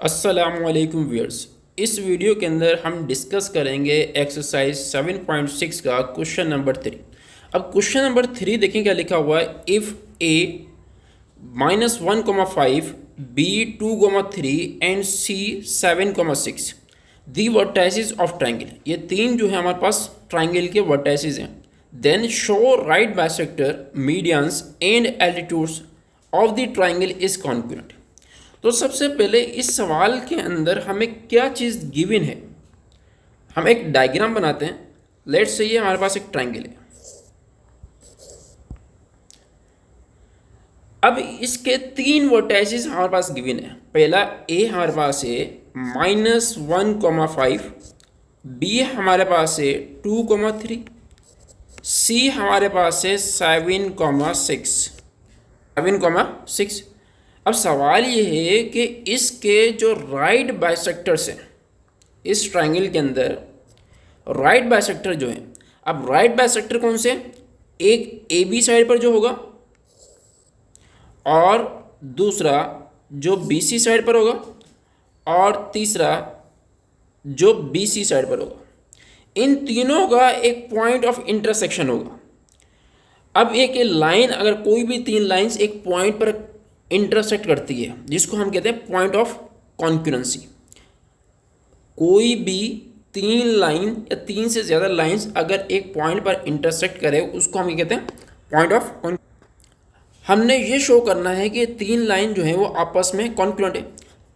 अस्सलामुअलैकुम व्यूअर्स। इस वीडियो के अंदर हम डिस्कस करेंगे एक्सरसाइज 7.6 का क्वेश्चन नंबर 3। अब क्वेश्चन नंबर 3 देखें क्या लिखा हुआ है। If A -1,5 B 2,3 and C 7,6 the vertices of triangle. ये तीन जो है हमारे पास ट्राइंगल के वर्टाइसिस हैं। Then show right bisector medians and altitudes of the triangle is concurrent. तो सबसे पहले इस सवाल के अंदर हमें क्या चीज़ गिवन है, हम एक डायग्राम बनाते हैं। लेट्स से ये हमारे पास एक ट्राइंगल है। अब इसके तीन वर्टाइसिस हमारे पास गिवन है। पहला ए हमारे पास है -1,5, बी हमारे पास है 2,3, सी हमारे पास है 7,6। अब सवाल ये है कि इसके जो राइट बाइसेक्टर्स हैं इस ट्राइंगल के अंदर, राइट बाइसेक्टर जो है, अब राइट बाइसेक्टर कौन से, एक ए बी साइड पर जो होगा और दूसरा जो बी सी साइड पर होगा और तीसरा जो बी सी साइड पर होगा। इन तीनों का एक पॉइंट ऑफ इंटरसेक्शन होगा। अब एक लाइन, अगर कोई भी तीन लाइंस एक पॉइंट पर इंटरसेक्ट करती है जिसको हम कहते हैं पॉइंट ऑफ कॉन्क्युरेंसी। कोई भी तीन लाइन या तीन से ज़्यादा लाइंस अगर एक पॉइंट पर इंटरसेक्ट करे उसको हम कहते हैं पॉइंट ऑफ। हमने ये शो करना है कि तीन लाइन जो है वो आपस में कॉन्क्युरेंट है।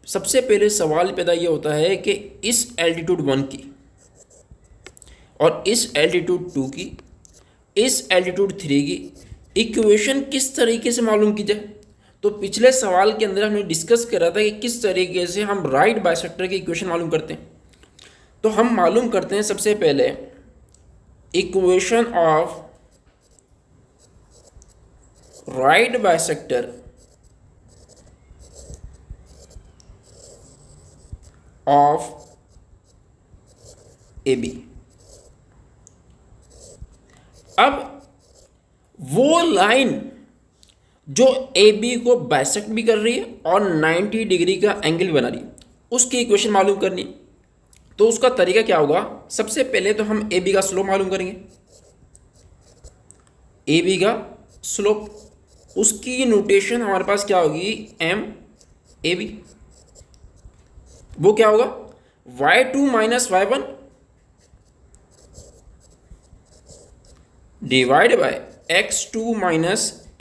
सबसे पहले सवाल पैदा ये होता है कि इस एल्टीट्यूड 1 की और इस एल्टीट्यूड 2 की, इस एल्टीट्यूड 3 की इक्वेशन किस तरीके से मालूम की जाए। तो पिछले सवाल के अंदर हमने डिस्कस करा था कि किस तरीके से हम राइट बाइसेक्टर की इक्वेशन मालूम करते हैं। तो हम मालूम करते हैं सबसे पहले equation of right bisector of A B. अब वो लाइन जो ए बी को बाइसेक्ट भी कर रही है और 90 डिग्री का एंगल बना रही है, उसकी इक्वेशन मालूम करनी है। तो उसका तरीका क्या होगा, सबसे पहले तो हम ए बी का स्लोप मालूम करेंगे। ए बी का स्लोप, उसकी नोटेशन हमारे पास क्या होगी, एम ए बी। वो क्या होगा, y2 - y1 divide by x2 -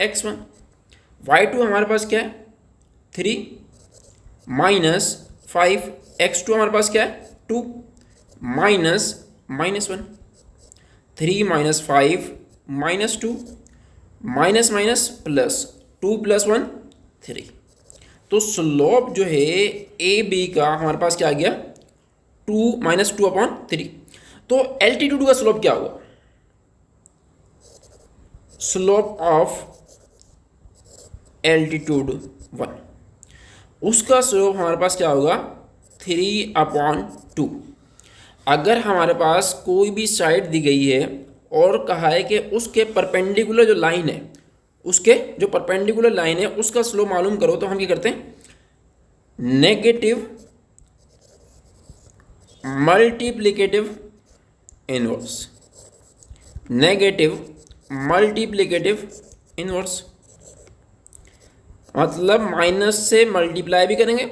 x1। y2 हमारे पास क्या है 3 -5, x2 हमारे पास क्या है 2 -1, 3 - 5 -2 माइनस प्लस 2 + 1 3। तो स्लोप जो है ए बी का हमारे पास क्या आ गया 2 - 2/3। तो एल्टीट्यूड का स्लोप क्या हुआ, स्लोप ऑफ एल्टीट्यूड 1, उसका स्लोप हमारे पास क्या होगा 3/2। अगर हमारे पास कोई भी साइड दी गई है और कहा है कि उसके परपेंडिकुलर जो लाइन है, उसके जो परपेंडिकुलर लाइन है उसका स्लोप मालूम करो, तो हम क्या करते हैं, negative multiplicative inverse, negative multiplicative inverse, मतलब माइनस से मल्टीप्लाई भी करेंगे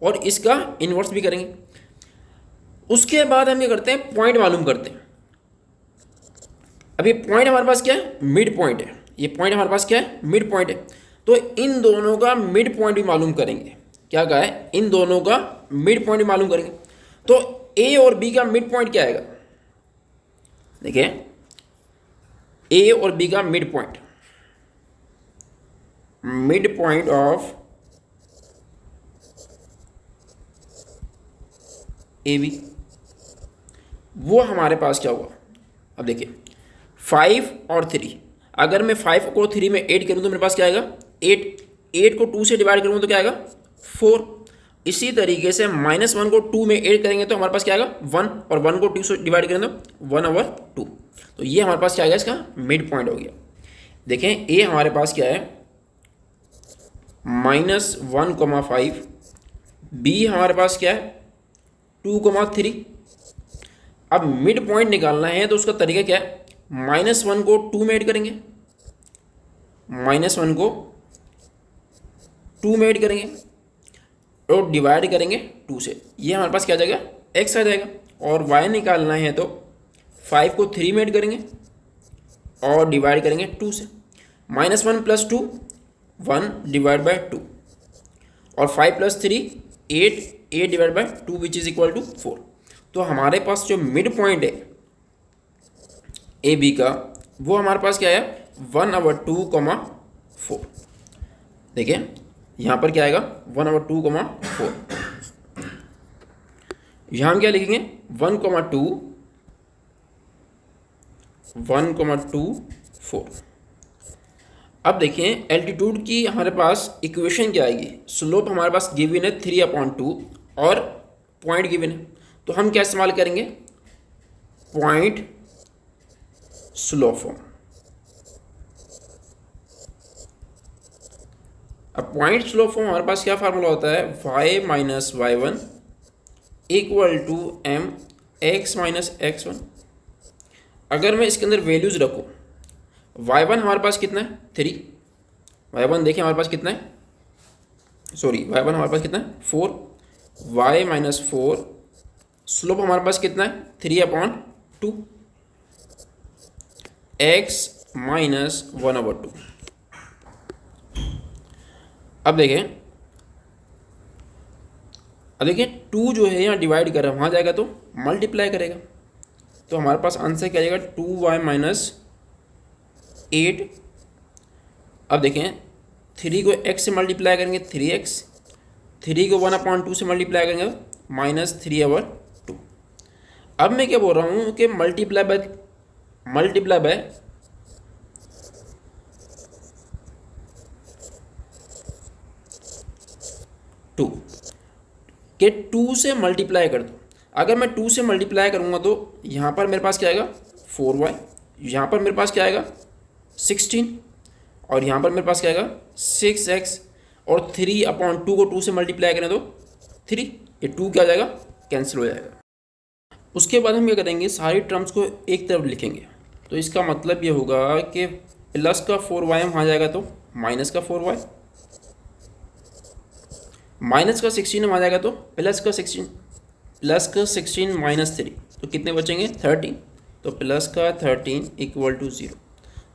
और इसका इन्वर्स भी करेंगे। उसके बाद हम ये करते हैं, पॉइंट मालूम करते हैं। अभी पॉइंट हमारे पास क्या है, मिड पॉइंट है। ये पॉइंट हमारे पास क्या है, मिड पॉइंट है। तो इन दोनों का मिड पॉइंट भी मालूम करेंगे। क्या कहा है, इन दोनों का मिड पॉइंट भी मालूम करेंगे। तो ए और बी का मिड पॉइंट क्या आएगा, देखिए ए और बी का midpoint, midpoint of A B, वो हमारे पास क्या हुआ। अब देखिए 5 और 3, अगर मैं 5 को 3 में ऐड करूँ तो मेरे पास क्या आएगा 8 को 2 से डिवाइड करूँ तो क्या आएगा 4। इसी तरीके से -1 को 2 में ऐड करेंगे तो हमारे पास क्या आएगा 1, और 1 को 2 से डिवाइड करेंगे तो 1/2। तो ये हमारे पास क्या आएगा, इसका मिड पॉइंट हो गया। देखें ए हमारे पास क्या है -1,5, बी हमारे पास क्या है 2,3। अब मिड पॉइंट निकालना है तो उसका तरीका क्या है, -1 को 2 में ऐड करेंगे, -1 को 2 में ऐड करेंगे और डिवाइड करेंगे 2 से, ये हमारे पास क्या आ जाएगा x आ जाएगा। और y निकालना है तो 5 को 3 में ऐड करेंगे और डिवाइड करेंगे 2 से, -1 + 2 1 डिवाइड बाय 2 और 5 + 3 8, 8 divide by 2 which is equal to 4। तो हमारे पास जो मिड पॉइंट है ए बी का वो हमारे पास क्या है 1/2,4। देखिए यहाँ पर क्या आएगा 1/2,4। यहाँ हम क्या लिखेंगे 1,2,4। अब देखें एल्टीट्यूड की हमारे पास इक्वेशन क्या आएगी, स्लोप हमारे पास गिवन है 3/2 और पॉइंट गिवन है, तो हम क्या इस्तेमाल करेंगे पॉइंट स्लोप फॉर्म। अब पॉइंट स्लोप फॉर्म हमारे पास क्या फार्मूला होता है y - y1 = mx - x1। अगर मैं इसके अंदर वैल्यूज रखूँ y1 हमारे पास कितना है 3, y1 देखिए हमारे पास कितना है, सॉरी y1 हमारे पास कितना है 4, y - 4 स्लोप हमारे पास कितना है 3/2 x - 1/2। अब देखिए 2 जो है यहाँ डिवाइड कर रहा है, वहाँ जाएगा तो मल्टीप्लाई करेगा, तो हमारे पास आंसर क्या आएगा 2y - 8। अब देखें 3 को x से मल्टीप्लाई करेंगे 3x, 3 को 1/2 से मल्टीप्लाई करेंगे -3/2। अब मैं क्या बोल रहा हूँ कि मल्टीप्लाई बाय 2 के 2 से मल्टीप्लाई कर दो। अगर मैं 2 से मल्टीप्लाई करूँगा तो यहाँ पर मेरे पास क्या आएगा 4y, यहाँ पर मेरे पास क्या आएगा 16 और यहाँ पर मेरे पास क्या आएगा 6x और 3/2 को 2 से मल्टीप्लाई करें तो 3, ये 2 क्या आ जाएगा कैंसिल हो जाएगा। उसके बाद हम क्या करेंगे सारी टर्म्स को एक तरफ लिखेंगे, तो इसका मतलब ये होगा कि प्लस का 4y वहाँ जाएगा तो माइनस का 4y, माइनस का 16 वहाँ जाएगा तो प्लस का 16 -3, तो कितने बचेंगे 13, तो प्लस का 13 = 0।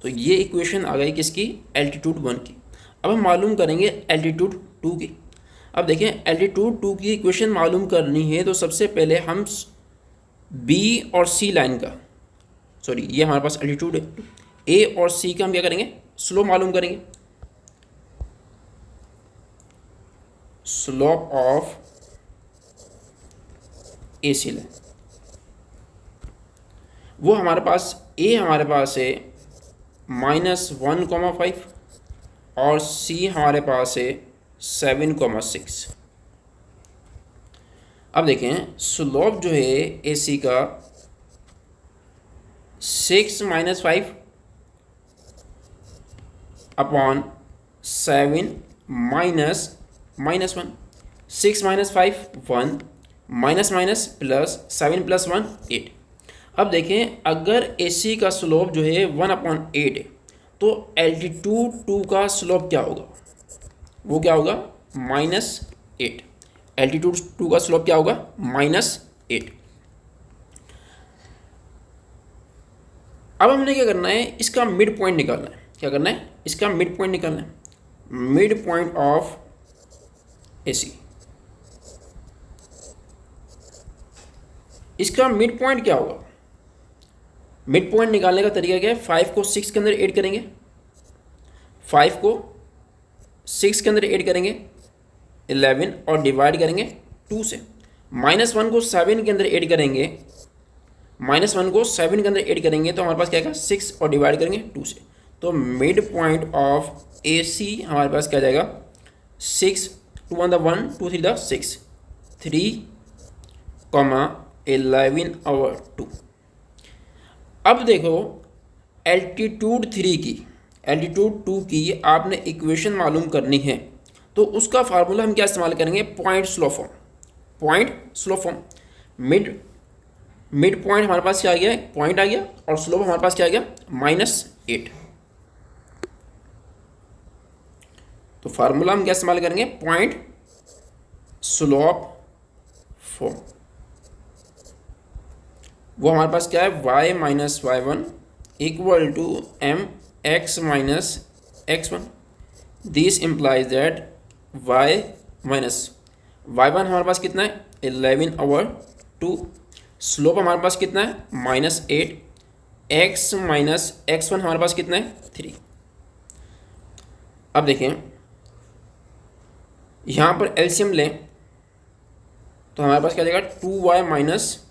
तो ये इक्वेशन आ गई किसकी एल्टीट्यूड 1 की। अब हम मालूम करेंगे एल्टीट्यूड 2 की। अब देखें एल्टीट्यूड 2 की इक्वेशन मालूम करनी है तो सबसे पहले हम बी और सी लाइन का, सॉरी ये हमारे पास एल्टीट्यूड है, ए और सी का हम क्या करेंगे स्लोप मालूम करेंगे। Slope of A C line वो हमारे पास ए हमारे पास है -1,5 और सी हमारे पास है 7,6। अब देखें स्लोप जो है ए सी का 6 - 5/7 -1, 6 - 5 1 -+7 + 1 8। अब देखें अगर AC का स्लोप जो है 1/8 है तो एल्टीट्यूड 2 का स्लोप क्या होगा, वो क्या होगा -8। एल्टीट्यूड 2 का स्लोप क्या होगा -8। अब हमने क्या करना है इसका मिड पॉइंट निकालना है। क्या करना है इसका मिड पॉइंट निकालना है, मिड पॉइंट ऑफ AC। इसका मिड पॉइंट क्या होगा, मिड पॉइंट निकालने का तरीका क्या है 5 को 6 के अंदर ऐड करेंगे, 5 को 6 के अंदर ऐड करेंगे 11 और डिवाइड करेंगे 2 से, -1 को 7 के अंदर ऐड करेंगे, -1 को 7 के अंदर ऐड करेंगे तो हमारे पास क्या आएगा 6 और डिवाइड करेंगे 2 से, तो मिड पॉइंट ऑफ AC हमारे पास क्या जाएगा 6, 2 1 2 3 6, 3, 11/2। अब देखो एल्टीट्यूड 2 की आपने इक्वेशन मालूम करनी है तो उसका फार्मूला हम क्या इस्तेमाल करेंगे, point slow form. Point slow form, mid point हमारे पास क्या आ गया, पॉइंट आ गया, और स्लोप हमारे पास क्या आ गया, -8। तो फार्मूला हम क्या इस्तेमाल करेंगे, पॉइंट स्लोप फॉर्म। वो हमारे पास क्या है, y minus y1 equal to mx minus x1। This implies that y minus y1 हमारे पास कितना है, 11/2। स्लोप हमारे पास कितना है, -8। x माइनस x1 हमारे पास कितना है, 3। अब देखें यहाँ पर एलसीएम लें तो हमारे पास क्या जाएगा, 2y माइनस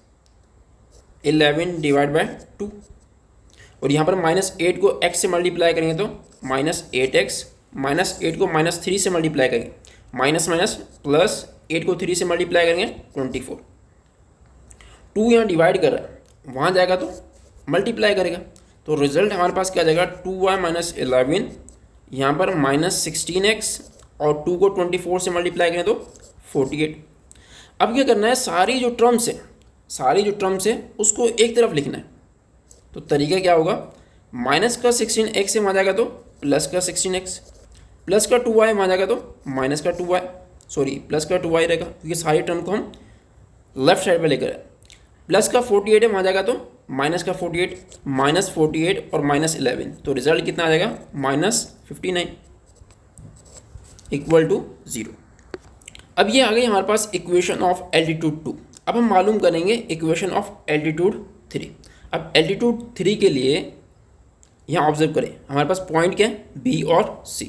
11/2, और यहाँ पर -8 को x से मल्टीप्लाई करेंगे तो -8x, -8 को -3 से मल्टीप्लाई करेंगे, माइनस माइनस प्लस 8 को 3 से मल्टीप्लाई करेंगे 24। 2 यहाँ डिवाइड कर रहा है, वहाँ जाएगा तो मल्टीप्लाई करेगा, तो रिजल्ट हमारे पास क्या जाएगा, 2y माइनस 11, यहाँ पर -16x, और 2 को 24 से मल्टीप्लाई करें तो 48। अब क्या करना है, सारी जो टर्म्स है उसको एक तरफ लिखना है। तो तरीका क्या होगा, माइनस का 16x से वहाँ जाएगा तो प्लस का 16x, प्लस का 2y वहाँ जाएगा तो माइनस का 2y, प्लस का 2y रहेगा, क्योंकि सारी टर्म को हम लेफ्ट साइड पे लेकर आए। प्लस का 48 है, वहाँ जाएगा तो माइनस का 48, -48 और -11, तो रिजल्ट कितना आ जाएगा, -59 इक्वल टू 0। अब ये आ गई हमारे पास इक्वेशन ऑफ एल्टीट्यूड 2। अब हम मालूम करेंगे इक्वेशन ऑफ एल्टीट्यूड 3। अब एल्टीट्यूड 3 के लिए यहाँ ऑब्जर्व करें, हमारे पास पॉइंट क्या है, बी और सी।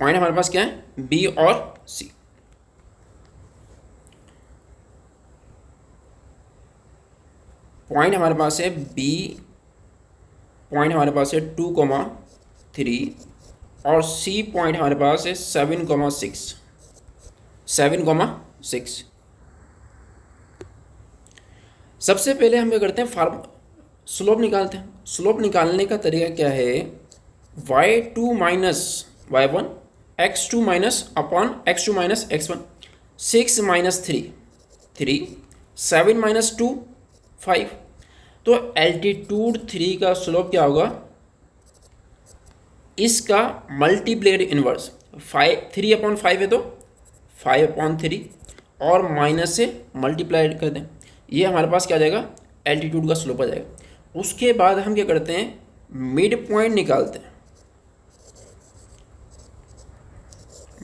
पॉइंट हमारे पास क्या है, बी और सी। पॉइंट हमारे पास है बी, पॉइंट हमारे पास है 2,3, और सी पॉइंट हमारे पास है 7,6। सबसे पहले हम क्या करते हैं, स्लोप निकालते हैं। स्लोप निकालने का तरीका क्या है, y2 minus y1 x2 minus upon x2 minus x1। 6 minus 3, 7 minus 2, 5। तो एल्टीट्यूड 3 का स्लोप क्या होगा, इसका मल्टीप्लेड इनवर्स 3/5 है तो 5/3, और माइनस से मल्टीप्लाइड कर दें, ये हमारे पास क्या आ जाएगा, एल्टीट्यूड का स्लोप आ जाएगा। उसके बाद हम क्या करते हैं, मिड पॉइंट निकालते हैं।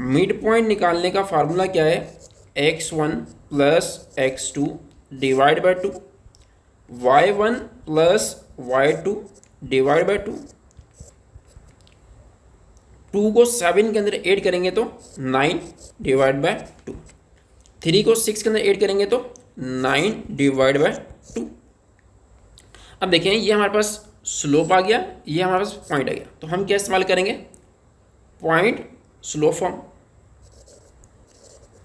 मिड पॉइंट निकालने का फार्मूला क्या है, x1 plus x2 divide by 2, y1 plus y2 divide by 2। 2 को 7 के अंदर ऐड करेंगे तो 9 डिवाइड बाय 2। 3 को 6 के अंदर ऐड करेंगे तो 9 डिवाइड बाय 2। अब देखें, ये हमारे पास स्लोप आ गया, ये हमारे पास पॉइंट आ गया, तो हम क्या इस्तेमाल करेंगे, point slope form.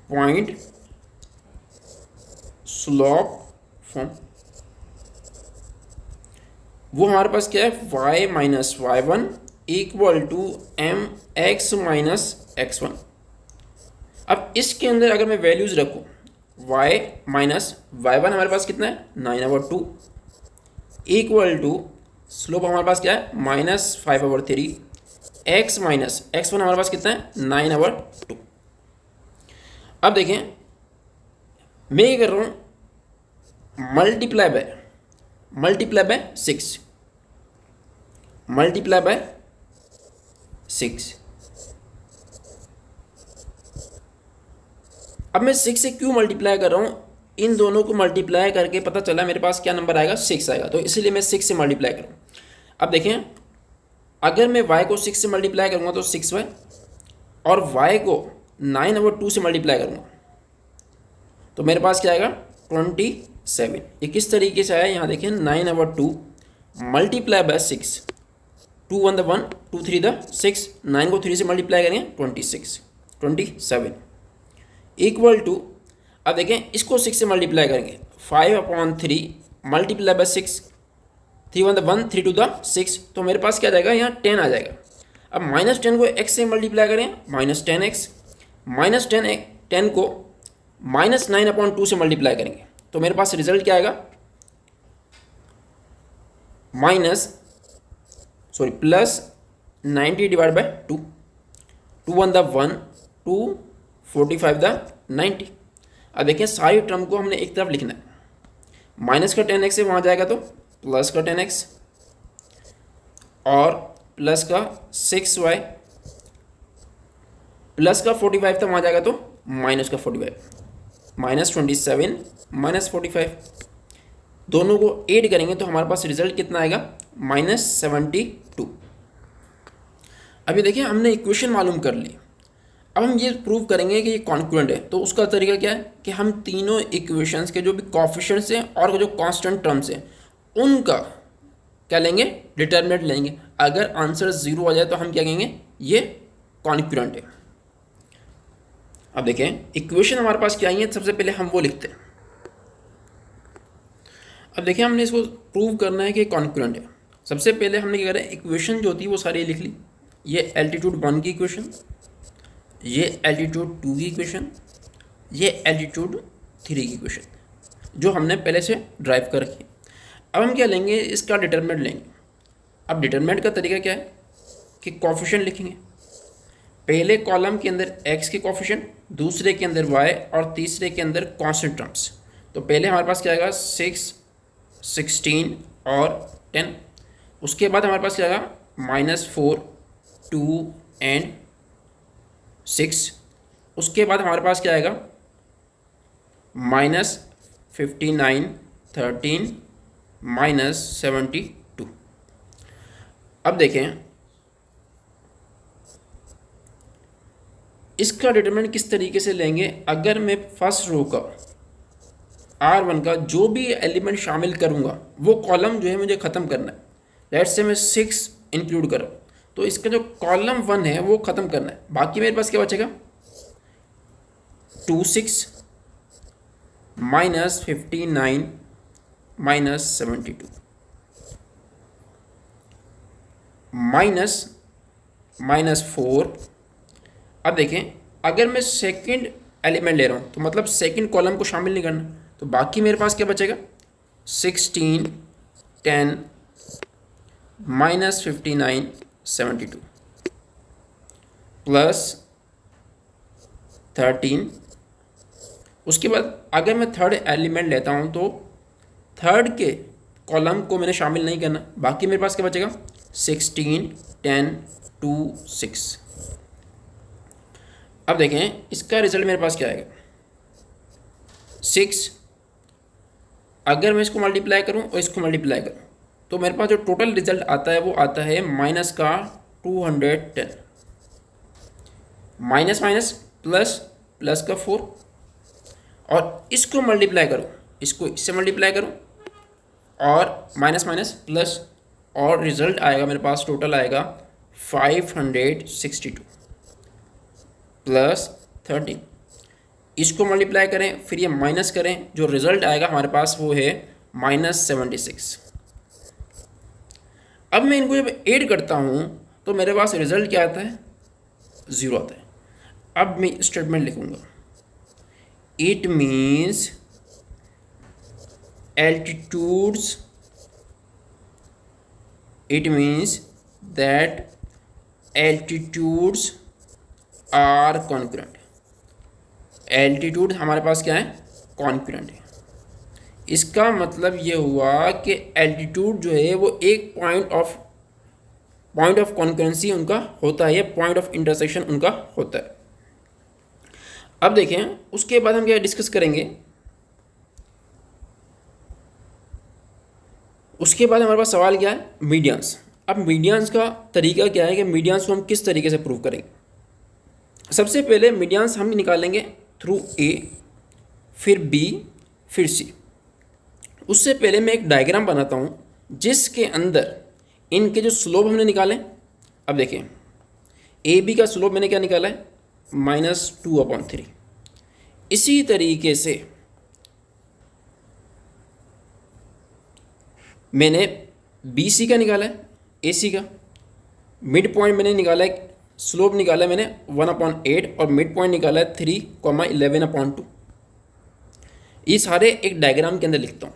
Point slope form वो हमारे पास क्या है, y minus y1 equal to mx minus x1। अब इसके अंदर अगर मैं वैल्यूज रखूँ, y माइनस y1 हमारे पास कितना है, 9/2 इक्वल टू स्लोप हमारे पास क्या है, -5/3, x माइनस x1 हमारे पास कितना है, 9/2। अब देखें, मैं ये कर रहा हूँ मल्टीप्लाई बाय 6, मल्टीप्लाई बाय 6। अब मैं 6 से क्यों मल्टीप्लाई कर रहा हूँ, इन दोनों को मल्टीप्लाई करके पता चला मेरे पास क्या नंबर आएगा, 6 आएगा, तो इसलिए मैं 6 से मल्टीप्लाई करूँ। अब देखें, अगर मैं y को 6 से मल्टीप्लाई करूँगा तो 6y, और y को 9/2 से मल्टीप्लाई करूँगा तो मेरे पास क्या आएगा, 27। ये किस तरीके से आया, यहाँ देखें, 9/2 मल्टीप्लाई बाय 6, 2 1 the 1, 2 3 the 6, 9 को 3 से मल्टीप्लाई करेंगे 27 इक्वल टू, अब देखें इसको 6 से मल्टीप्लाई करेंगे, 5/3 मल्टीप्लाई बाय 6, 3 1 the 1, 3 2 the 6, तो मेरे पास क्या आ जाएगा, यहाँ 10 आ जाएगा। अब -10 को x से मल्टीप्लाई करें, -10x, -10 को -9/2 से मल्टीप्लाई करेंगे तो मेरे पास रिजल्ट क्या आएगा, +90/2, 2 1 द 1, 2 45 द 90। अब देखिए सारी टर्म को हमने एक तरफ लिखना है, माइनस का 10x से वहाँ जाएगा तो प्लस का 10x और प्लस का 6y, प्लस का 45 था वहाँ जाएगा तो माइनस का 45, -27 -45, दोनों को ऐड करेंगे तो हमारे पास रिजल्ट कितना आएगा, -72। अभी देखिए हमने इक्वेशन मालूम कर ली, अब हम ये प्रूव करेंगे कि ये कॉन्क्रुएंट है। तो उसका तरीका क्या है कि हम तीनों इक्वेशंस के जो भी कोएफिशिएंट्स हैं और जो कांस्टेंट टर्म्स हैं उनका क्या लेंगे, डिटर्मिनेंट लेंगे। अगर आंसर 0 आ जाए तो हम क्या कहेंगे, ये कॉन्क्रुएंट है। अब देखें इक्वेशन हमारे पास क्या आई है, सबसे पहले हम वो लिखते हैं। अब देखिए हमने इसको प्रूव करना है कि कॉन्क्रुएंट है। सबसे पहले हमने क्या करा, इक्वेशन जो थी वो सारी लिख ली। ये एल्टीट्यूड 1 की इक्वेशन, ये एल्टीट्यूड 2 की इक्वेशन, ये एल्टीट्यूड 3 की इक्वेशन जो हमने पहले से ड्राइव कर रखी। अब हम क्या लेंगे, इसका डिटरमिनेंट लेंगे। अब डिटरमिनेंट का तरीका क्या है कि कोएफिशिएंट लिखेंगे। पहले कॉलम के अंदर x के कोएफिशिएंट, दूसरे के अंदर y और तीसरे के अंदर कांस्टेंट टर्म्स। तो पहले हमारे पास क्या आएगा, 6, 16 और 10। उसके बाद हमारे पास क्या आएगा, -4, 2 एंड 6। उसके बाद हमारे पास क्या आएगा, -59, 13, -72। अब देखें इसका डिटरमिनेंट किस तरीके से लेंगे। अगर मैं फर्स्ट रो का R1 का जो भी एलिमेंट शामिल करूंगा वो कॉलम जो है मुझे ख़त्म करना है। लेट्स से मैं 6 इंक्लूड करूँ तो इसका जो कॉलम 1 है वो ख़त्म करना है। बाकी मेरे पास क्या बचेगा, 2 6 -59 -72 -4। अब देखें अगर मैं सेकंड एलिमेंट ले रहा हूँ तो मतलब सेकंड कॉलम को शामिल नहीं करना, तो बाकी मेरे पास क्या बचेगा, 16 10 -59 72 +13। उसके बाद अगर मैं थर्ड एलिमेंट लेता हूँ तो थर्ड के कॉलम को मैंने शामिल नहीं करना, बाकी मेरे पास क्या बचेगा, 16 10 2 6। अब देखें इसका रिजल्ट मेरे पास क्या आएगा, 6। अगर मैं इसको मल्टीप्लाई करूं और इसको मल्टीप्लाई करूं तो मेरे पास जो टोटल रिजल्ट आता है वो आता है माइनस का 210, माइनस माइनस प्लस, प्लस का 4। और इसको मल्टीप्लाई करूं, इसको इससे मल्टीप्लाई करूं और माइनस माइनस प्लस, और रिजल्ट आएगा मेरे पास टोटल आएगा 562 +13। इसको मल्टीप्लाई करें फिर ये माइनस करें, जो रिजल्ट आएगा हमारे पास वो है -76। अब मैं इनको जब ऐड करता हूँ तो मेरे पास रिजल्ट क्या आता है, 0 आता है। अब मैं स्टेटमेंट लिखूँगा, it means altitudes, it means that altitudes are congruent. Altitude हमारे पास क्या है, कॉन्क्रुएंट है। इसका मतलब ये हुआ कि एल्टीट्यूड जो है वो एक पॉइंट ऑफ कॉन्करेंसी उनका होता है, पॉइंट ऑफ इंटरसेक्शन उनका होता है। अब देखें उसके बाद हम क्या डिस्कस करेंगे, उसके बाद हमारे पास सवाल क्या है, मीडियंस। अब मीडियंस का तरीका क्या है कि मीडियंस को हम किस तरीके से प्रूव करेंगे। सबसे पहले मीडियंस हम निकालेंगे थ्रू ए, फिर बी, फिर सी। उससे पहले मैं एक डायग्राम बनाता हूँ जिसके अंदर इनके जो स्लोप हमने निकाले। अब देखिए ए बी का स्लोप मैंने क्या निकाला है, -2/3। इसी तरीके से मैंने बी सी का निकाला है, ए सी का, मिड पॉइंट मैंने निकाला है, स्लोप निकाला है मैंने 1/8 और मिड पॉइंट निकाला है 3,11/2। ये सारे एक डायग्राम के अंदर लिखता हूँ।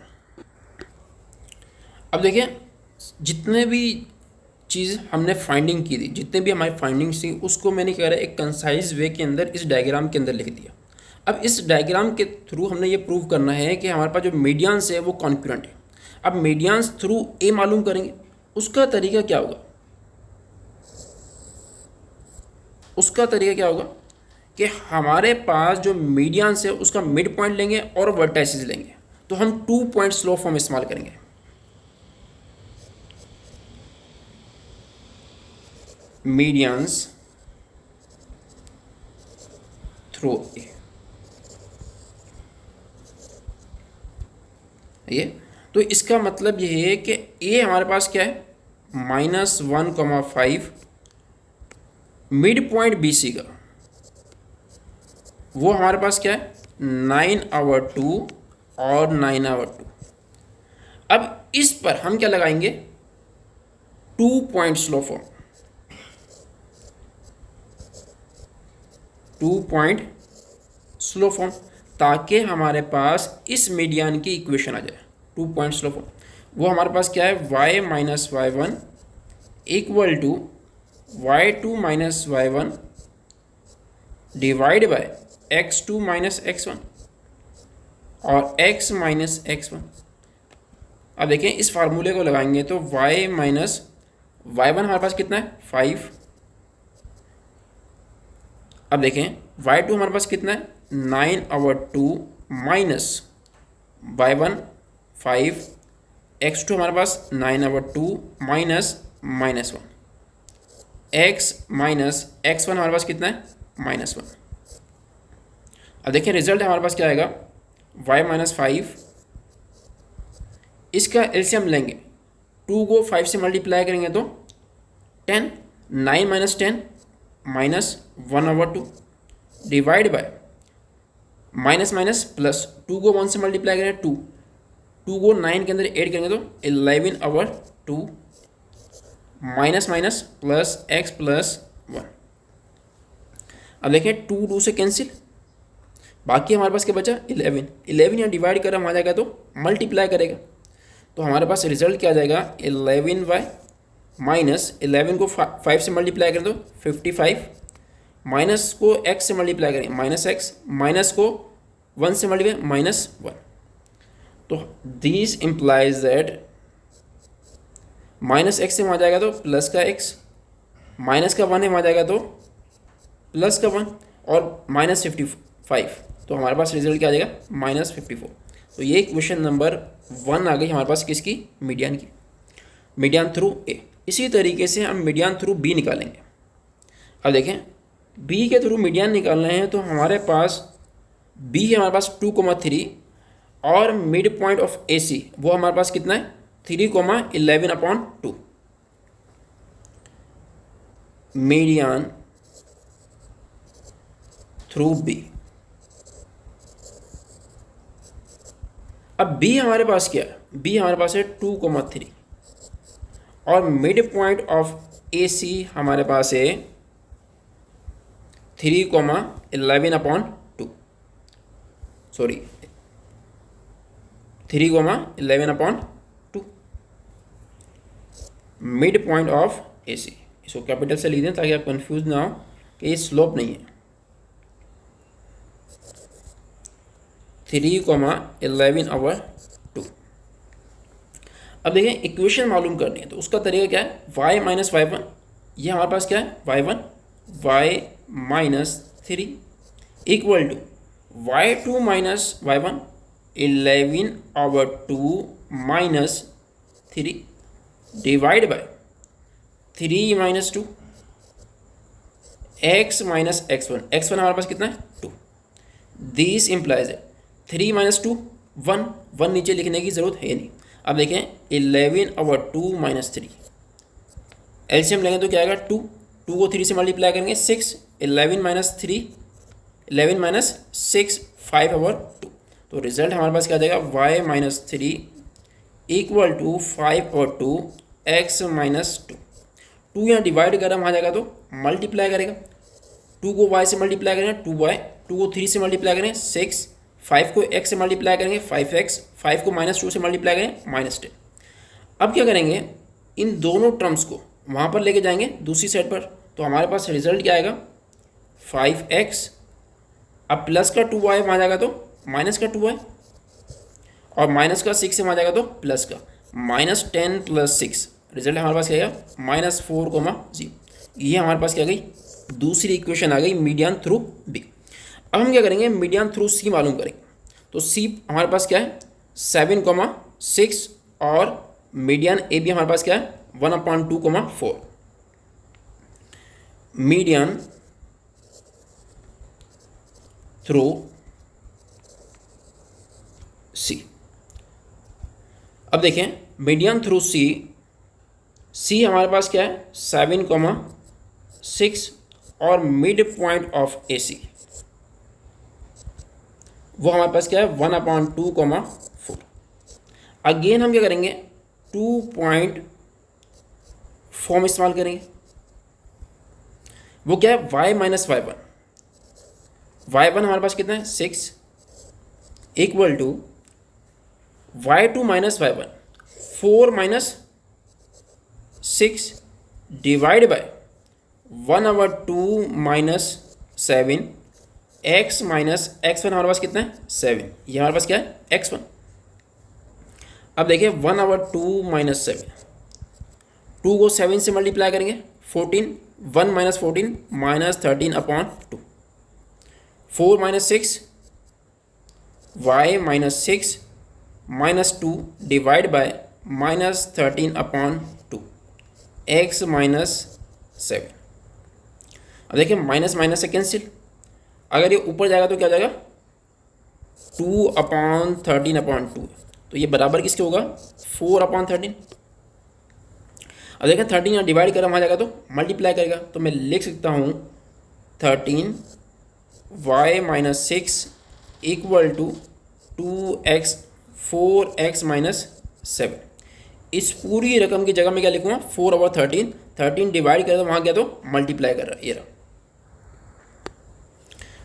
अब देखिए, जितने भी चीज़ हमने फाइंडिंग की थी, जितने भी हमारी फाइंडिंग्स थी, उसको मैंने क्या करा, एक कंसाइज वे के अंदर इस डायग्राम के अंदर लिख दिया। अब इस डायग्राम के थ्रू हमने ये प्रूव करना है कि हमारे पास जो मीडियंस है वो कॉन्क्रेंट है। अब मीडियंस थ्रू ए मालूम करेंगे, उसका तरीका क्या होगा? उसका तरीका क्या होगा कि हमारे पास जो मीडियंस है उसका मिड पॉइंट लेंगे और वर्टाइसिस लेंगे, तो हम 2 पॉइंट स्लो फॉर्म इस्तेमाल करेंगे। मीडियंस थ्रू ए, ये तो इसका मतलब ये है कि ए हमारे पास क्या है, -1,5। मिड पॉइंट बी सी का वो हमारे पास क्या है, 9/2 और 9/2। अब इस पर हम क्या लगाएंगे, 2 point slow form, 2 point slow form, ताकि हमारे पास इस मीडियन की इक्वेशन आ जाए। 2 पॉइंट स्लो फॉर्म वो हमारे पास क्या है, y - y1 equal to y2 - y1 divide by x2 - x1 और x - x1। अब देखें, इस फार्मूले को लगाएंगे तो y - y1 हमारे पास कितना है, 5। अब देखें y2 हमारे पास कितना है, 9/2 माइनस y1 5, x2 हमारे पास 9/2 माइनस -1, x माइनस x1 हमारे पास कितना है, -1। अब देखिए रिजल्ट हमारे पास क्या आएगा, y - 5, इसका एलसीएम लेंगे, 2 को 5 से मल्टीप्लाई करेंगे तो 10, 9 - 10 -1/2 divide by minus minus plus, 2 को 1 से मल्टीप्लाई करेंगे 2, 2 को 9 के अंदर ऐड करेंगे तो 11/2 minus minus plus x plus 1। अब देखें 2 2 से कैंसिल, बाकी हमारे पास क्या बचा, 11। 11 यहाँ डिवाइड कर हम आ जाएगा तो मल्टीप्लाई करेगा, तो हमारे पास रिजल्ट क्या आ जाएगा, 11y माइनस 11 को 5 से मल्टीप्लाई करें तो 55, माइनस को x से मल्टीप्लाई करें -x, माइनस को 1 से मल्टीप्लाई -1। तो दिस इम्प्लाइज दैट -x से वहाँ जाएगा तो प्लस का x, माइनस का 1 है वहाँ जाएगा तो प्लस का 1 और -55। तो हमारे पास रिजल्ट क्या आ जाएगा, -54। तो ये क्वेश्चन नंबर 1 आ गई हमारे पास, किसकी, मीडियन की, मीडियन थ्रू ए। इसी तरीके से हम मीडियन थ्रू बी निकालेंगे। अब देखें, बी के थ्रू मीडियन निकालना है तो हमारे पास बी है हमारे पास 2,3 और midpoint of A C वो हमारे पास कितना है, 3,11/2। Median through B. अब बी हमारे पास क्या है, बी हमारे पास है 2,3 और मिड पॉइंट ऑफ ए सी हमारे पास है 3,11/2, sorry 3,11/2 mid point of A सी। इसको कैपिटल से लिख दें ताकि आप कंफ्यूज ना हो कि ये स्लोप नहीं है। 3,11/2। अब देखें इक्वेशन मालूम करनी है तो उसका तरीका क्या है, y - y1, ये हमारे पास क्या है, y1, y - 3 equal to y2 - y1 11/2 -3 divide by 3 - 2 x - x1, x1 हमारे पास कितना है, 2। दिस इम्प्लाइज है 3 - 2 1 नीचे लिखने की ज़रूरत है नहीं। अब देखें 11/2 -3, एलसीएम लेंगे तो क्या आएगा, 2 को 3 से मल्टीप्लाई करेंगे 6, 11 - 3 11 - 6 5/2। तो रिजल्ट हमारे पास क्या आ जाएगा, y - 3 इक्वल टू 5/2 x - 2। 2 यहाँ डिवाइड कर रहा है, वहाँ जाएगा तो मल्टीप्लाई करेगा, 2 को y से मल्टीप्लाई करेंगे 2y, 2 को 3 से मल्टीप्लाई करेंगे 6, 5 को x से मल्टीप्लाई करेंगे 5x, 5 को -2 से मल्टीप्लाई करेंगे -10। अब क्या करेंगे, इन दोनों टर्म्स को वहाँ पर लेके जाएंगे दूसरी साइड पर, तो हमारे पास रिजल्ट क्या आएगा 5x, अब प्लस का 2y वहाँ जाएगा तो माइनस का 2y, और माइनस का 6 से वहाँ जाएगा तो प्लस का -10 + 6, रिजल्ट हमारे पास क्या आएगा -4,0। ये हमारे पास क्या आ गई, दूसरी इक्वेशन आ गई मीडियन थ्रू बी। अब हम क्या करेंगे, मीडियन थ्रू सी मालूम करेंगे। तो सी हमारे पास क्या है 7,6, और मीडियन ए बी हमारे पास क्या है 1/2,4। मीडियन थ्रू सी, अब देखें मीडियन थ्रू सी, सी हमारे पास क्या है 7,6, और midpoint of A C वो हमारे पास क्या है 1/2,4। अगेन हम क्या करेंगे 2 पॉइंट फॉर्म इस्तेमाल करेंगे, वो क्या है y - y1, y1 हमारे पास कितना है 6 equal to y2 - y1 4 - 6 divide by 1/2 - 7 x minus x1 हमारे पास कितना है 7, ये हमारे पास क्या है x1। अब देखिए 1/2 - 7, 2 को 7 से मल्टीप्लाई करेंगे 14, 1 - 14 -13/2, 4 - 6 y - 6 -2 डिवाइड बाय -13/2 x - 7। अब देखिए माइनस माइनस से कैंसिल, अगर ये ऊपर जाएगा तो क्या जाएगा 2/13/2, तो ये बराबर किसके होगा 4/13। अब देखें 13 यहाँ डिवाइड करें वहाँ जाएगा तो मल्टीप्लाई करेगा, तो मैं लिख सकता हूँ 13 y - 6 equal to 2x 4x - 7। इस पूरी रकम की जगह में क्या लिखूँगा 4/13, 13 डिवाइड करें तो वहाँ क्या तो मल्टीप्लाई कर रहा है, ये रहा।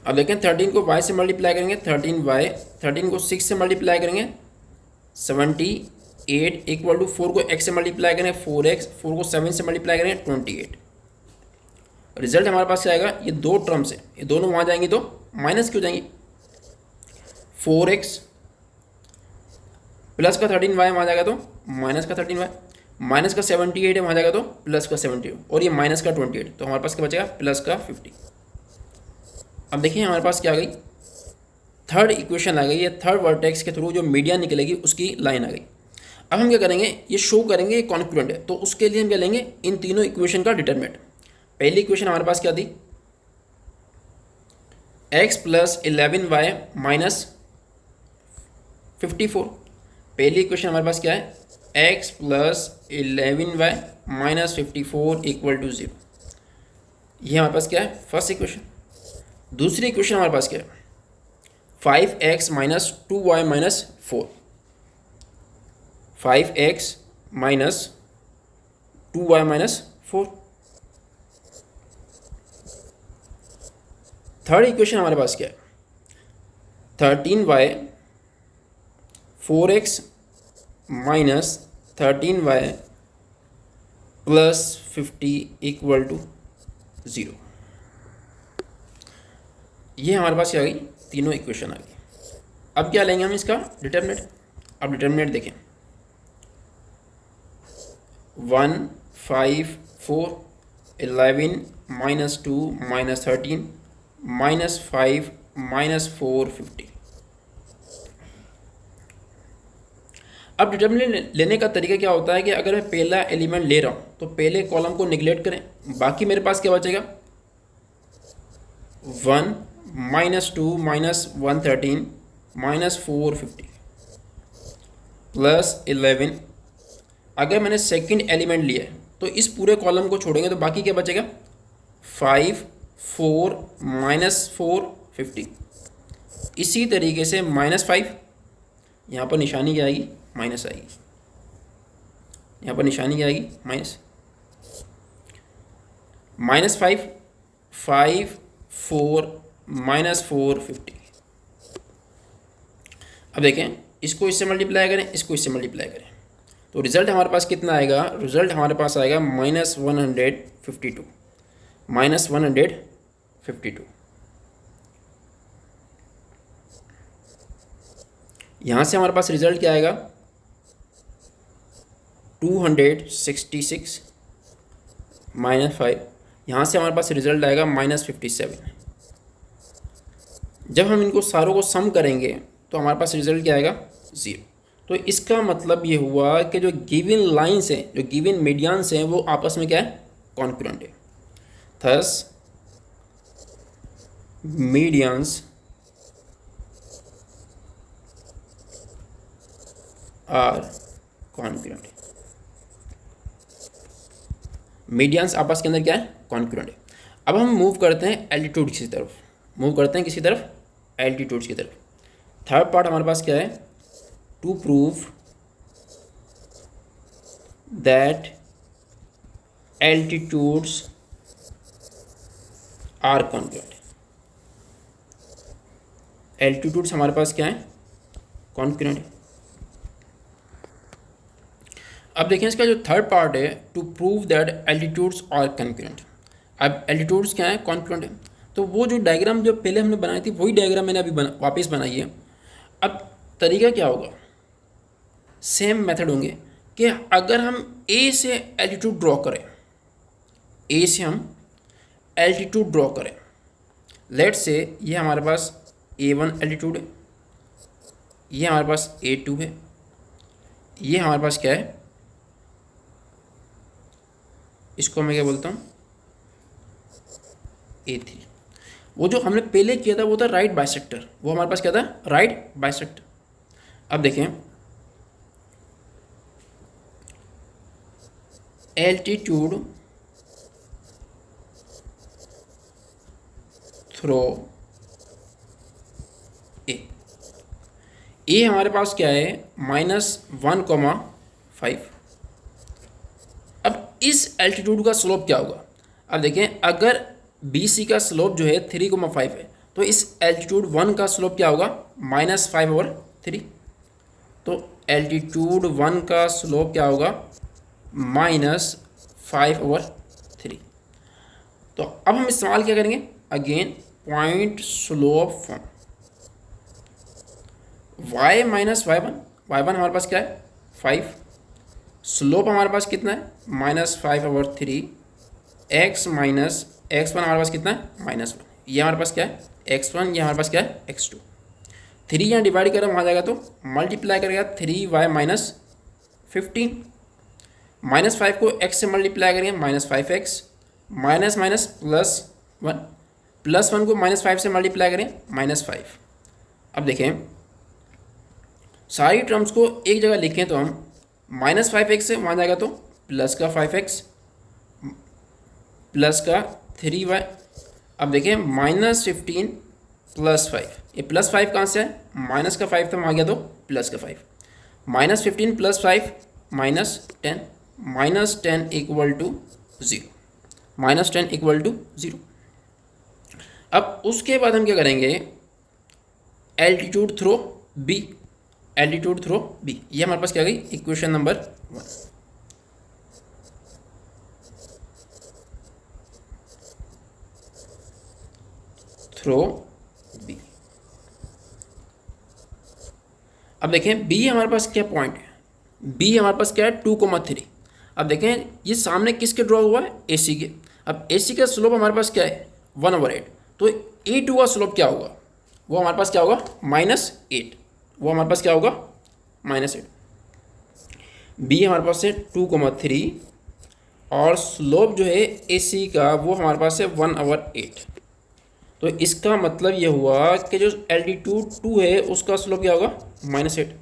अब देखें 13 को y से मल्टीप्लाई करेंगे 13y, 13 को 6 से मल्टीप्लाई करेंगे 78 इक्वल टू 4 को x से मल्टीप्लाई करेंगे 4x, 4 को 7 से मल्टीप्लाई करेंगे 28। रिजल्ट हमारे पास क्या आएगा, ये दो टर्म्स है, ये दोनों वहाँ जाएंगी तो माइनस क्यों जाएंगी, 4x प्लस का 13y वहाँ जाएगा तो माइनस का 13y, माइनस का 78 है वहाँ जाएगा तो प्लस का 78, और ये माइनस का 28, तो हमारे पास क्या बचेगा प्लस का 50। अब देखिए हमारे पास क्या आ गई, थर्ड इक्वेशन आ गई है, थर्ड वर्टेक्स के थ्रू जो मीडियन निकलेगी उसकी लाइन आ गई। अब हम क्या करेंगे, ये शो करेंगे ये कॉन्क्लूडेंट है, तो उसके लिए हम क्या लेंगे इन तीनों इक्वेशन का डिटरमिनेंट। पहली इक्वेशन हमारे पास क्या थी x + 11y - 54। पहली इक्वेशन हमारे पास क्या है x + 11y - 54 इक्वल टू 0, ये हमारे पास क्या है फर्स्ट इक्वेशन। दूसरी इक्वेशन हमारे पास क्या है 5x - 2y - 4, 5x - 2y - 4। Third equation हमारे पास क्या है 13y 4x - 13y + 50 equal to 0। ये हमारे पास क्या आ गई, तीनों इक्वेशन आ गई। अब क्या लेंगे हम इसका डिटरमिनेंट। अब डिटरमिनेंट देखें 1 5 4 11 - 2 - 13 -5 -4 50। अब डिटरमिनेंट लेने का तरीका क्या होता है कि अगर मैं पहला एलिमेंट ले रहा हूँ तो पहले कॉलम को निगलेक्ट करें, बाकी मेरे पास क्या बचेगा 1 -2 -113 -450 + 11। अगर मैंने सेकंड एलिमेंट लिया है तो इस पूरे कॉलम को छोड़ेंगे तो बाकी क्या बचेगा 5 4 -450। इसी तरीके से -5, यहाँ पर निशानी क्या आएगी माइनस आएगी, यहाँ पर निशानी क्या आएगी माइनस। -5 5 4 -4 50। अब देखें, इसको इससे मल्टीप्लाई करें, इसको इससे मल्टीप्लाई करें, तो रिज़ल्ट हमारे पास कितना आएगा? रिज़ल्ट हमारे पास आएगा -152 -152। यहाँ से हमारे पास रिज़ल्ट क्या आएगा? 266 -5। यहाँ से हमारे पास रिज़ल्ट आएगा -57। जब हम इनको सारों को सम करेंगे तो हमारे पास रिज़ल्ट क्या आएगा? 0। तो इसका मतलब ये हुआ कि जो गिवन लाइन्स हैं, जो गिवन मीडियंस हैं, वो आपस में क्या है? कॉन्करेंट है। Thus medians are concurrent. Medians आपस के अंदर क्या है? कॉन्करेंट है। अब हम मूव करते हैं एल्टीट्यूड की तरफ, मूव करते हैं किसी तरफ? एल्टीट्यूड्स की तरफ। थर्ड पार्ट हमारे पास क्या है? To prove that altitudes are concurrent. Altitudes हमारे पास क्या है? कॉन्करेंट है। अब देखें, इसका जो थर्ड पार्ट है, to prove that altitudes are concurrent. अब एल्टीट्यूड्स क्या है? कॉन्करेंट है। तो वो जो डायग्राम जो पहले हमने बनाई थी, वही डायग्राम मैंने अभी वापस बनाई है। अब तरीका क्या होगा? सेम मेथड होंगे कि अगर हम ए से एल्टीट्यूड ड्रॉ करें, ए से हम एल्टीट्यूड ड्रॉ करें, लेट से ये हमारे पास A1 एल्टीट्यूड है, ये हमारे पास A2 है, ये हमारे पास क्या है? इसको मैं क्या बोलता हूँ? A3। वो जो हमने पहले किया था वो था राइट बाइसेक्टर, वो हमारे पास क्या था? Right bisector. अब देखें, एल्टीट्यूड थ्रो ए हमारे पास क्या है? -1,5। अब इस एल्टीट्यूड का स्लोप क्या होगा? अब देखें, अगर BC का स्लोप जो है 3,5 है, तो इस एल्टीट्यूड 1 का स्लोप क्या होगा? -5/3। तो एल्टीट्यूड 1 का स्लोप क्या होगा? -5/3। तो अब हम इस्तेमाल क्या करेंगे? Again point slope form. y minus y1 हमारे पास क्या है? 5। स्लोप हमारे पास कितना है? -5/3। x माइनस x1 हमारे पास कितना है? -1। ये हमारे पास क्या है? x1। ये हमारे पास क्या है? x2। 3 यहाँ डिवाइड करें, वहाँ जाएगा तो मल्टीप्लाई करेगा 3y माइनस 15। -5 को x से मल्टीप्लाई करेंगे, -5x, माइनस माइनस +1, +1 को -5 से मल्टीप्लाई करें, -5। अब देखें, सारी टर्म्स को एक जगह लिखें तो हम -5x से वहाँ जाएगा तो प्लस का 5x प्लस का 3y। अब देखें, -15 + 5, ये +5 कहाँ से है? माइनस का 5 था, वहाँ गया तो प्लस का 5। -15 + 5 -10, -10 = 0, -10 = 0। अब उसके बाद हम क्या करेंगे? Altitude through B, altitude through B, ये हमारे पास क्या गई? Equation number 1। Through B। अब देखें, B हमारे पास क्या पॉइंट है? B हमारे पास क्या है? 2,3। अब देखें, ये सामने किसके ड्रॉ हुआ है? AC के। अब AC का स्लोप हमारे पास क्या है? 1/8। तो A2 का स्लोप क्या होगा? वो हमारे पास क्या होगा? -8। वो हमारे पास क्या होगा? -8। B हमारे पास है 2,3 और स्लोप जो है AC का वो हमारे पास है 1/8। तो इसका मतलब ये हुआ कि जो एल्टीट्यूड 2 है उसका स्लोप क्या होगा? -8।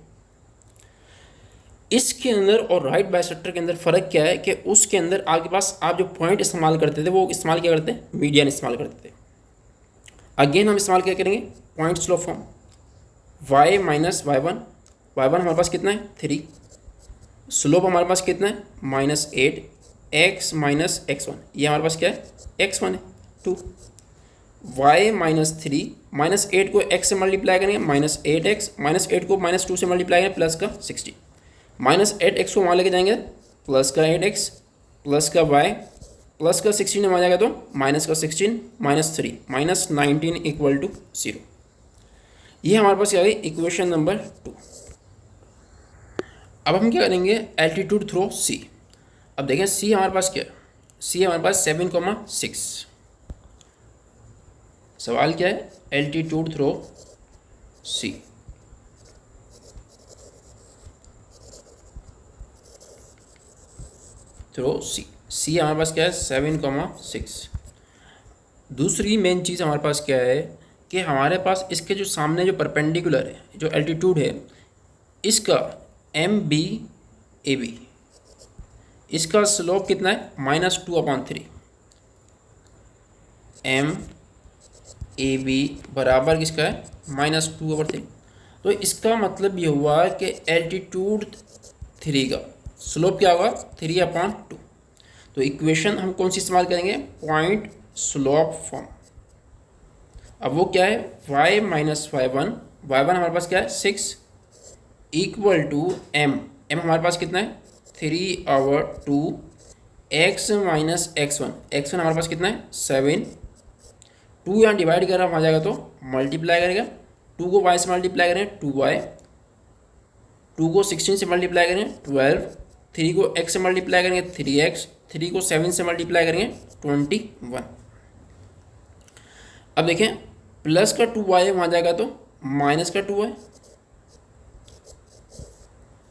इसके अंदर और राइट बाइसेक्टर के अंदर फ़र्क क्या है कि उसके अंदर आपके पास आप जो पॉइंट इस्तेमाल करते थे वो इस्तेमाल क्या करते हैं? मीडियन इस्तेमाल करते थे। अगेन हम इस्तेमाल क्या करेंगे? Point slope form. y minus y1 हमारे पास कितना है? 3। स्लोप हमारे पास कितना है? -8। एक्स माइनस एक्स वन, ये हमारे पास क्या है, एक्स वन है 2, y minus three, minus eight को एक्स से मल्टीप्लाई करेंगे minus eight x, minus eight को माइनस टू से मल्टीप्लाई करेंगे प्लस का 16, माइनस एट एक्स को वहाँ लेके जाएंगे प्लस का एट एक्स, प्लस का वाई, प्लस का 16 वहाँ जाएगा तो माइनस का 16, minus three, minus 19 equal to 0। ये हमारे पास क्या है, इक्वेशन नंबर 2। अब हम क्या करेंगे, एल्टीट्यूड थ्रो सी। अब देखें सी हमारे पास क्या है, सी हमारे पास 7,6। सवाल क्या है, एल्टीट्यूड थ्रो सी। थ्रो सी, सी हमारे पास क्या है 7,6। दूसरी मेन चीज़ हमारे पास क्या है कि हमारे पास इसके जो सामने जो परपेंडिकुलर है, जो एल्टीट्यूड है, इसका एम बी ए बी, इसका स्लोप कितना है, -2/3। एम ए बी बराबर किसका है, -2/3। तो इसका मतलब ये हुआ कि एल्टीट्यूड 3 का स्लोप क्या होगा, 3/2। तो इक्वेशन हम कौन सी इस्तेमाल करेंगे, पॉइंट स्लोप फॉर्म। अब वो क्या है, y माइनस वाई वन, हमारे पास क्या है 6 इक्वल टू m, हमारे पास कितना है 3/2, x माइनस एक्स वन, हमारे पास कितना है 7, 2 यहाँ डिवाइड कर रहा वहाँ जाएगा तो मल्टीप्लाई करेगा, 2 को y से मल्टीप्लाई करें 2y, 2 को 16 से मल्टीप्लाई करें 12, 3 को x से मल्टीप्लाई करेंगे 3x, 3 को 7 से मल्टीप्लाई करेंगे 21। अब देखें प्लस का 2y वहाँ जाएगा तो माइनस का 2y,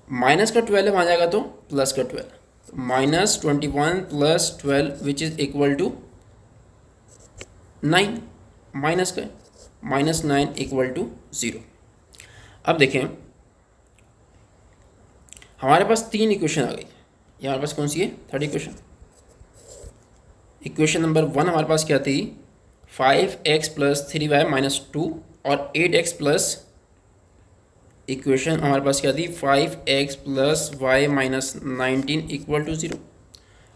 माइनस का 12 वहाँ जाएगा तो प्लस का 12, -21 plus 12 which is equal to 9, minus का -9 इक्वल टू 0। अब देखें हमारे पास 3 इक्वेशन आ गई, ये हमारे पास कौन सी है, थर्ड इक्वेशन। इक्वेशन नंबर 1 हमारे पास क्या थी, 5x प्लस 3y माइनस 2 और 8x प्लस, इक्वेशन हमारे पास क्या थी 5x plus y minus 19 equal to 0।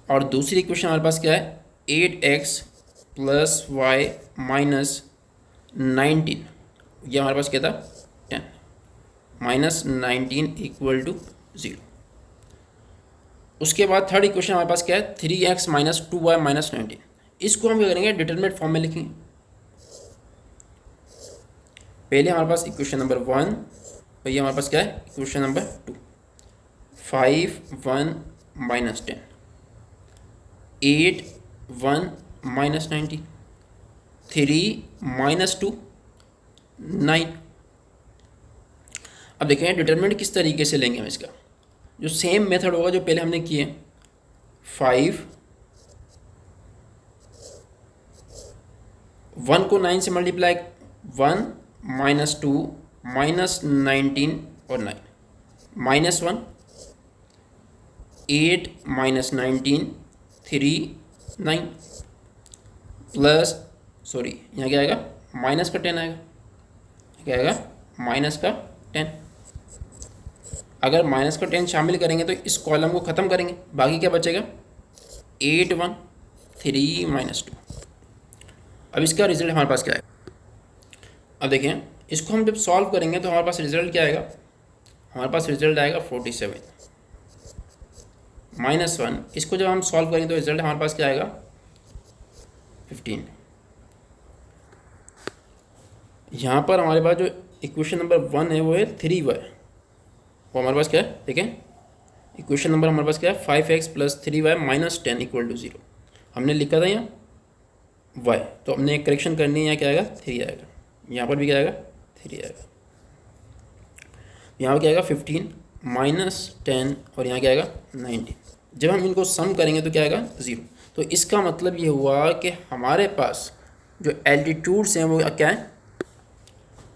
और दूसरी इक्वेशन हमारे पास क्या है 8x प्लस वाई माइनस 19, ये हमारे पास क्या था 10, -19 इक्वल टू 0। उसके बाद थर्ड इक्वेशन हमारे पास क्या है 3x माइनस 2y माइनस 19, इसको हम क्या करेंगे डिटरमिनेंट फॉर्म में लिखेंगे। पहले हमारे पास इक्वेशन नंबर 1 और ये हमारे पास क्या है equation number 2, 5 1 minus 10, 8 1 minus 19, 3 minus 2 9। अब देखें डिटरमिनेंट किस तरीके से लेंगे हम इसका, जो सेम मेथड होगा जो पहले हमने किए, 5 1 को 9 से मल्टीप्लाई, 1 माइनस 2 माइनस 19 और 9, -1, 8 माइनस 19 3 9 प्लस, सॉरी यहाँ क्या आएगा माइनस का 10 आएगा, क्या आएगा माइनस का 10। अगर माइनस का 10 शामिल करेंगे तो इस कॉलम को ख़त्म करेंगे, बाकी क्या बचेगा 8 1 3 माइनस 2। अब इसका रिजल्ट हमारे पास क्या है, अब देखें इसको हम जब सॉल्व करेंगे तो हमारे पास रिजल्ट क्या आएगा, हमारे पास रिजल्ट आएगा 47 -1, इसको जब हम सॉल्व करेंगे तो रिजल्ट हमारे पास क्या आएगा 15। यहाँ पर हमारे पास जो इक्वेशन नंबर 1 है वो है 3y, वो हमारे पास क्या है देखें, इक्वेशन नंबर हमारे पास क्या है 5x plus 3y minus 10 equal to 0, हमने लिखा था यहाँ y, तो हमने एक करेक्शन करनी है, यहाँ क्या आएगा 3 आएगा, यहाँ पर भी क्या आएगा 3 आएगा, यहाँ पर क्या आएगा 15 -10 और यहाँ क्या आएगा 19। जब हम इनको सम करेंगे तो क्या आएगा 0। तो इसका मतलब ये हुआ कि हमारे पास जो एल्टीट्यूड्स हैं वो क्या है,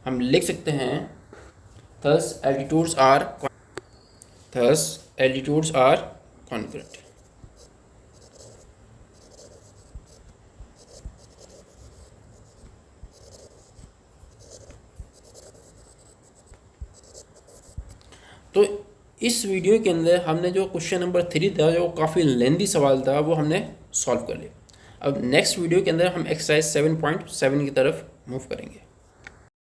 हम लिख सकते हैं thus altitudes are congruent। तो इस वीडियो के अंदर हमने जो क्वेश्चन नंबर 3 था, जो काफ़ी लेंदी सवाल था, वो हमने सॉल्व कर लिया। अब नेक्स्ट वीडियो के अंदर हम एक्सरसाइज 7.7 की तरफ मूव करेंगे।